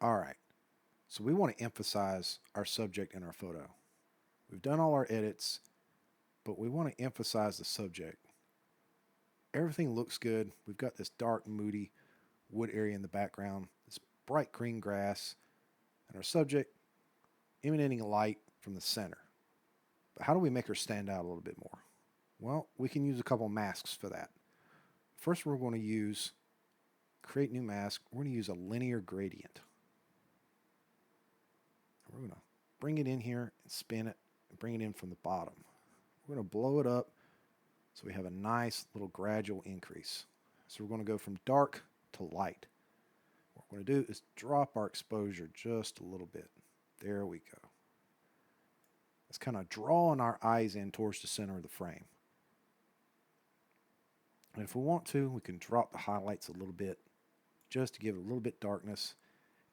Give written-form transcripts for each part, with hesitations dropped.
All right, so we want to emphasize our subject in our photo. We've done all our edits, but we want to emphasize the subject. Everything looks good. We've got this dark, moody wood area in the background, this bright green grass, and our subject emanating light from the center. But how do we make her stand out a little bit more? Well, we can use a couple masks for that. First, we're going to use create new mask. We're going to use a linear gradient. We're going to bring it in here and spin it and bring it in from the bottom. We're going to blow it up so we have a nice little gradual increase. So we're going to go from dark to light. What we're going to do is drop our exposure just a little bit. There we go. It's kind of drawing our eyes in towards the center of the frame. And if we want to, we can drop the highlights a little bit just to give it a little bit darkness.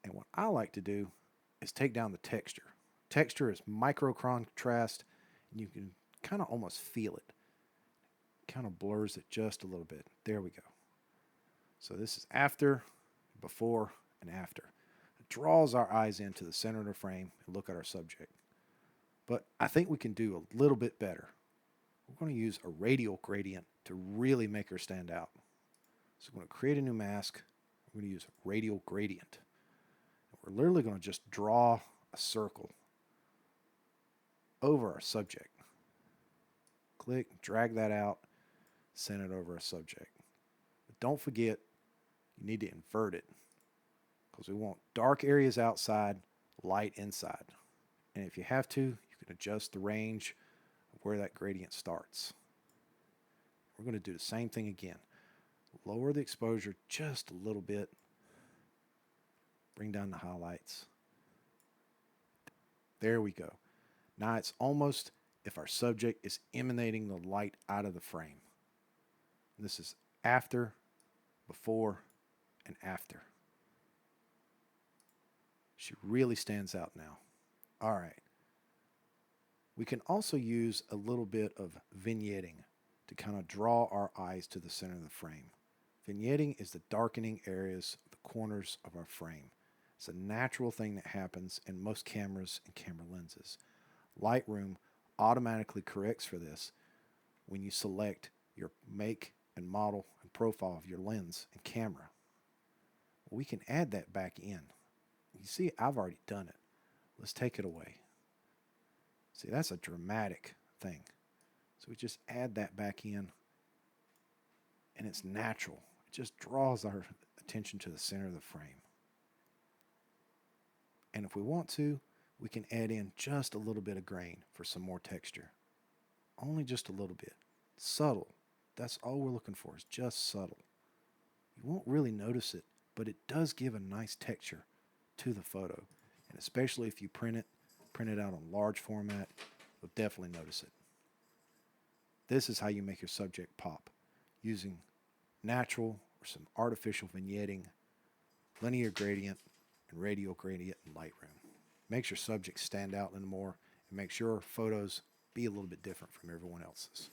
And what I like to do is take down the texture. Texture is micro contrast, and you can kind of almost feel it. Kind of blurs it just a little bit. There we go. So this is after, before, and after. It draws our eyes into the center of the frame and look at our subject. But I think we can do a little bit better. We're going to use a radial gradient to really make her stand out. So we're going to create a new mask. We're going to use a radial gradient. We're literally going to just draw a circle over our subject. Click, drag that out, send it over our subject. But don't forget, you need to invert it because we want dark areas outside, light inside. And if you have to, you can adjust the range of where that gradient starts. We're going to do the same thing again. Lower the exposure just a little bit. Bring down the highlights. There we go. Now it's almost if our subject is emanating the light out of the frame. This is after, before, and after. She really stands out now. All right. We can also use a little bit of vignetting to kind of draw our eyes to the center of the frame. Vignetting is the darkening areas of the corners of our frame. It's a natural thing that happens in most cameras and camera lenses. Lightroom automatically corrects for this when you select your make and model and profile of your lens and camera. We can add that back in. You see, I've already done it. Let's take it away. See, that's a dramatic thing. So we just add that back in, and it's natural. It just draws our attention to the center of the frame. And if we want to, we can add in just a little bit of grain for some more texture. Only just a little bit. Subtle. That's all we're looking for, is just subtle. You won't really notice it, but it does give a nice texture to the photo. And especially if you print it out on large format, you'll definitely notice it. This is how you make your subject pop, using natural or some artificial vignetting, linear gradient, and radial gradient in Lightroom. Makes your subject stand out a little more and makes your photos be a little bit different from everyone else's.